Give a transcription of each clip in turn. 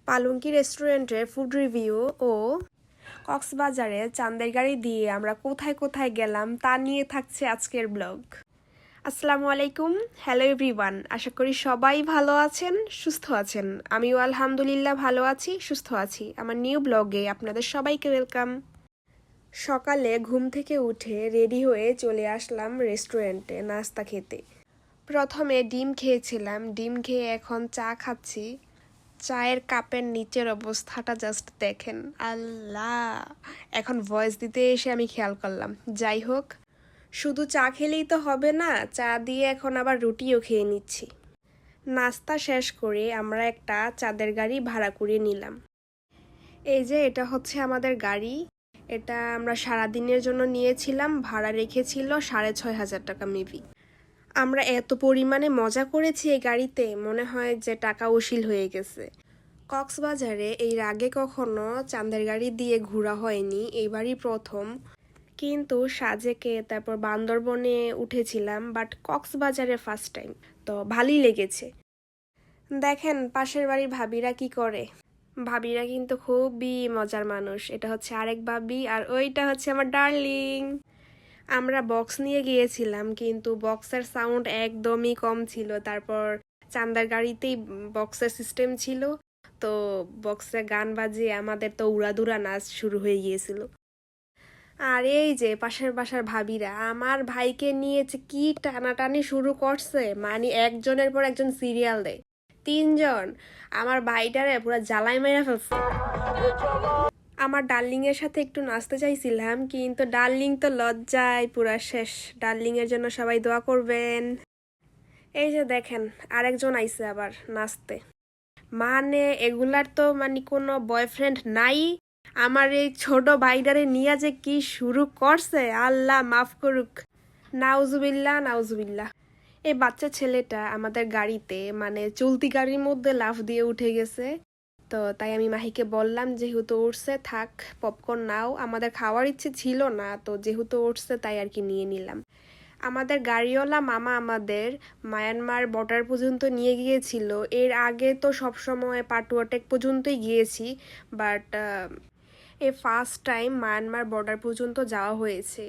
পালঙ্কি রেস্টুরেন্টের food review ও কক্সবাজারে চাঁদের গাড়ি দিয়ে আমরা কোথায় কোথায় গেলাম তা নিয়ে থাকছে আজকের ব্লগ। আসসালামু আলাইকুম, হ্যালো এভরিওয়ান। আশা করি সবাই ভালো আছেন, সুস্থ আছেন। আমিও আলহামদুলিল্লাহ ভালো আছি, সুস্থ আছি। আমার নিউ ব্লগে আপনাদের সবাইকে ওয়েলকাম। সকালে ঘুম থেকে উঠে রেডি হয়ে চলে আসলাম রেস্টুরেন্টে নাস্তা খেতে। প্রথমে ডিম খেয়েছিলাম, ডিম খেয়ে এখন চা খাচ্ছি। চায়ের কাপের নিচের অবস্থাটা জাস্ট দেখেন, আল্লাহ! এখন ভয়েস দিতে এসে আমি খেয়াল করলাম। যাই হোক, শুধু চা খেলেই তো হবে না, চা দিয়ে এখন আবার রুটিও খেয়ে নিচ্ছি। নাস্তা শেষ করে আমরা একটা চাঁদের গাড়ি ভাড়া করে নিলাম। এই যে এটা হচ্ছে আমাদের গাড়ি। এটা আমরা সারাদিনের জন্য নিয়েছিলাম, ভাড়া রেখেছিল 6,500 টাকা মেবি। আমরা এত পরিমাণে মজা করেছি এই গাড়িতে, মনে হয় যে টাকা উসিল হয়ে গেছে। কক্সবাজারে এর আগে কখনো চাঁদের গাড়ি দিয়ে ঘোরা হয়নি, এইবারই প্রথম। কিন্তু সাজেকে তারপর বান্দরবনে উঠেছিলাম, বাট কক্সবাজারে ফার্স্ট টাইম, তো ভালোই লেগেছে। দেখেন পাশের বাড়ির ভাবিরা কি করে। ভাবিরা কিন্তু খুবই মজার মানুষ। এটা হচ্ছে আরেক ভাবি, আর ওইটা হচ্ছে আমার ডার্লিং। আমরা বক্স নিয়ে গিয়েছিলাম, কিন্তু বক্সের সাউন্ড একদমই কম ছিল। তারপর চান্দার গাড়িতেই বক্সের সিস্টেম ছিল, তো বক্সে গান বাজিয়ে আমাদের তো উড়াদুরা নাচ শুরু হয়ে গিয়েছিল। আর এই যে পাশের বাসার ভাবিরা আমার ভাইকে নিয়ে যে কি টানাটানি শুরু করছে, মানে একজনের পর একজন সিরিয়াল দেয়। 3 জন আমার ভাইটারে পুরো জ্বালাই মেরে ফেলছে। আমার ডার্লিং এর সাথে একটু নাচতে চাইছিলাম, কিন্তু ডার্লিং তো লজ্জায় পুরা শেষ। ডার্লিং এর জন্য সবাই দোয়া করবেন। এই যে দেখেন আরেকজন আইছে আবার নাচতে। মানে এগুলার তো মানে কোনো বয়ফ্রেন্ড নাই। আমার এই ছোট ভাইডারে নিয়ে যে কি শুরু করছে, আল্লাহ মাফ করুক। নাউজুবিল্লাহ নাউজুবিল্লাহ। এই বাচ্চা ছেলেটা আমাদের গাড়িতে মানে চলতি গাড়ির মধ্যে লাফ দিয়ে উঠে গেছে। তো তাই আমি মাহিকে বললাম, যেহেতু উঠছে থাক, পপকর্ন নাও। আমাদের খাওয়ার ইচ্ছে ছিল না, তো যেহেতু উঠছে তাই আর কি নিয়ে নিলাম। আমাদের গাড়িওয়ালা মামা আমাদের মায়ানমার বর্ডার পর্যন্ত নিয়ে গিয়েছিল। এর আগে তো সবসময় পাটুয়াটেক পর্যন্তই গিয়েছি, বাট এই ফার্স্ট টাইম মায়ানমার বর্ডার পর্যন্ত যাওয়া হয়েছে।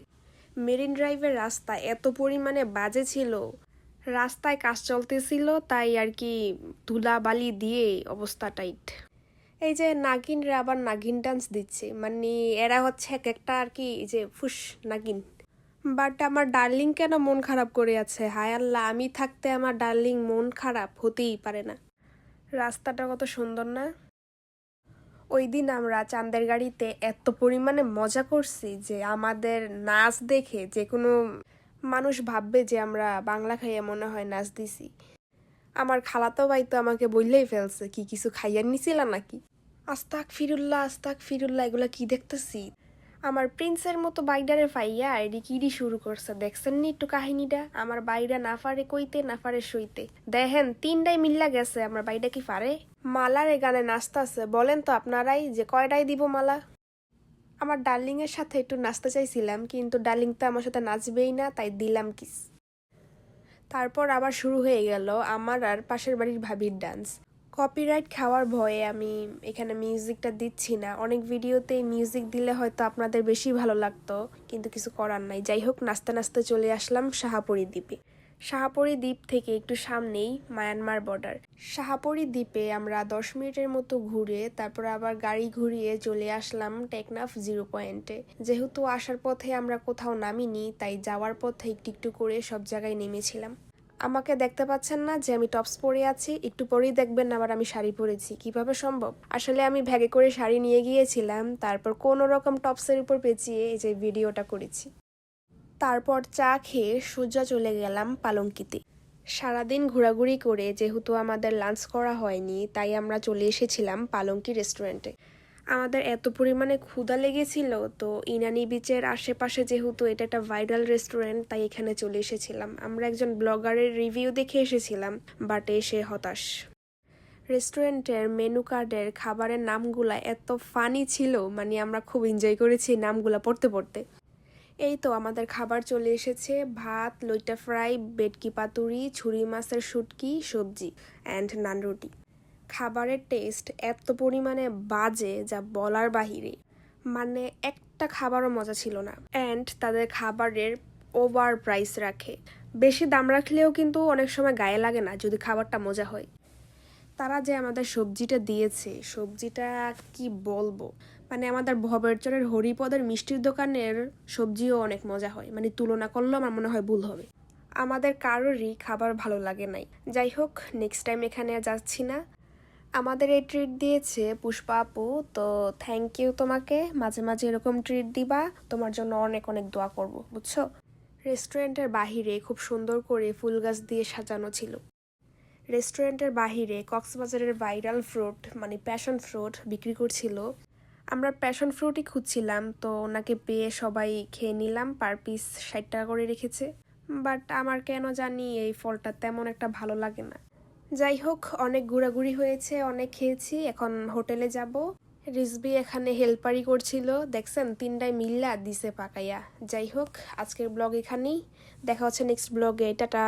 মেরিন ড্রাইভের রাস্তা এত পরিমাণে বাজে ছিল, রাস্তায় কাজ চলতেছিল, তাই আর কি ধুলাবালি দিয়ে অবস্থা টাইট। এই যে নাগিনরা আবার নাগিন ডান্স দিচ্ছে, মানে এরা হচ্ছে এক একটা আর কি যে ফুস নাগিন। বাট আমার ডার্লিং কেন মন খারাপ করে আছে, হায় আল্লাহ! আমি থাকতে আমার ডার্লিং মন খারাপ হতেই পারে না। রাস্তাটা কত সুন্দর না? ওই দিন আমরা চাঁদের গাড়িতে এত পরিমাণে মজা করছি যে আমাদের নাচ দেখে যে কোনো মানুষ ভাববে যে আমরা বাংলা খাইয়া মনে হয় নাচ দিছি। আমার খালাতো ভাই তো আমাকে বললেই ফেলছে, কি কিছু খাইয়া নিছিলা নাকি? আস্তাক ফিরুল্লাহ, আস্তাক ফিরুল্লাহ, এগুলা কি দেখতেছি? আমার প্রিন্সের মতো বাইডারে ফাইয়া এডি কিডি শুরু করছে, দেখছেন নি একটু কাহিনীটা? আমার বাইরা না পারে কইতে, না পারে সইতে। দেখেন 3টাই মিল্লা গেছে, আমার বাইডা কি পারে? মালার এ গানে নাচতাছে, বলেন তো আপনারাই যে কয়টাই দিব মালা? আমার ডার্লিং এর সাথে একটু নাচতে চাইছিলাম, কিন্তু ডার্লিং তো আমার সাথে নাচবেই না, তাই দিলাম কিস। তারপর আবার শুরু হয়ে গেল আমার আর পাশের বাড়ির ভাবির ডান্স। কপিরাইট খাওয়ার ভয়ে আমি এখানে মিউজিকটা দিচ্ছি না। অনেক ভিডিওতে মিউজিক দিলে হয়তো আপনাদের বেশি ভালো লাগতো, কিন্তু কিছু করার নাই। যাই হোক, নাচতে নাচতে চলে আসলাম শাহাপরি দ্বীপে। শাহাপরি দ্বীপ থেকে একটু সামনেই মায়ানমার বর্ডার। শাহাপরি দ্বীপে আমরা 10 মিনিটের মতো ঘুরে তারপর আবার গাড়ি ঘুরিয়ে চলে আসলাম টেকনাফ 0 পয়েন্টে। যেহেতু আসার পথে আমরা কোথাও নামিনি, তাই যাওয়ার পথে একটু একটু করে সব জায়গায় নেমেছিলাম। আমাকে দেখতে পাচ্ছেন না যে আমি টপস পরে আছি? একটু পরেই দেখবেন আবার আমি শাড়ি পরেছি। কিভাবে সম্ভব? আসলে আমি ব্যাগে করে শাড়ি নিয়ে গিয়েছিলাম, তারপর কোনো রকম টপসের উপর পেঁচিয়ে এই যে ভিডিওটা করেছি। তারপর চা খেয়ে সোজা চলে গেলাম পালঙ্কিতে। সারাদিন ঘোরাঘুরি করে যেহেতু আমাদের লাঞ্চ করা হয়নি, তাই আমরা চলে এসেছিলাম পালঙ্কি রেস্টুরেন্টে। আমাদের এত পরিমাণে ক্ষুধা লেগেছিল, তো ইনানি বিচের আশেপাশে যেহেতু এটা একটা ভাইরাল রেস্টুরেন্ট, তাই এখানে চলে এসেছিলাম। আমরা একজন ব্লগারের রিভিউ দেখে এসেছিলাম, বাট এসে হতাশ। রেস্টুরেন্টের মেনু কার্ডের খাবারের নামগুলা এত ফানি ছিল, মানে আমরা খুব এনজয় করেছি নামগুলা পড়তে পড়তে। এই তো আমাদের খাবার চলে এসেছে, ভাত, লইটা ফ্রাই, বেটকি পাতুরি, ছুরি মাছের শুটকি, সবজি অ্যান্ড নান রুটি। খাবারের টেস্ট এত পরিমাণে বাজে যা বলার বাহিরে, মানে একটা খাবারও মজা ছিল না। অ্যান্ড তাদের খাবারের ওভার প্রাইস রাখে, বেশি দাম রাখলেও কিন্তু অনেক সময় গায়ে লাগে না যদি খাবারটা মজা হয়। তারা যে আমাদের সবজিটা দিয়েছে, সবজিটা কি বলবো, মানে আমাদের ভবেরচরের হরিপদের মিষ্টির দোকানের সবজিও অনেক মজা হয়, মানে তুলনা করলেও আমার মনে হয় ভুল হবে। আমাদের কারোরই খাবার ভালো লাগে নাই। যাই হোক, নেক্সট টাইম এখানে যাচ্ছি না। আমাদের এই ট্রিট দিয়েছে পুষ্পা আপু, তো থ্যাংক ইউ তোমাকে, মাঝে মাঝে এরকম ট্রিট দিবা, তোমার জন্য অনেক অনেক দোয়া করব, বুঝছো। রেস্টুরেন্টের বাহিরে খুব সুন্দর করে ফুল গাছ দিয়ে সাজানো ছিল। রেস্টুরেন্টের বাহিরে কক্সবাজারের ভাইরাল ফ্রুট মানে প্যাশন ফ্রুট বিক্রি করছিল। আমরা প্যাশন ফ্রুটই খুঁজছিলাম, তো ওনাকে পেয়ে সবাই খেয়ে নিলাম। পার পিস 60 টাকা করে রেখেছে, বাট আমার কেন জানি এই ফলটা তেমন একটা ভালো লাগে না। যাই হোক, অনেক ঘোরাঘুরি হয়েছে, অনেক খেয়েছি, এখন হোটেলে যাব। রিজবি এখানে হেল্পারি করছিল, দেখছেন 3টায় মিল্লা দিছে পাকাইয়া। যাই হোক, আজকের ব্লগ এখানেই, দেখা হচ্ছে নেক্সট ব্লগে, টাটা।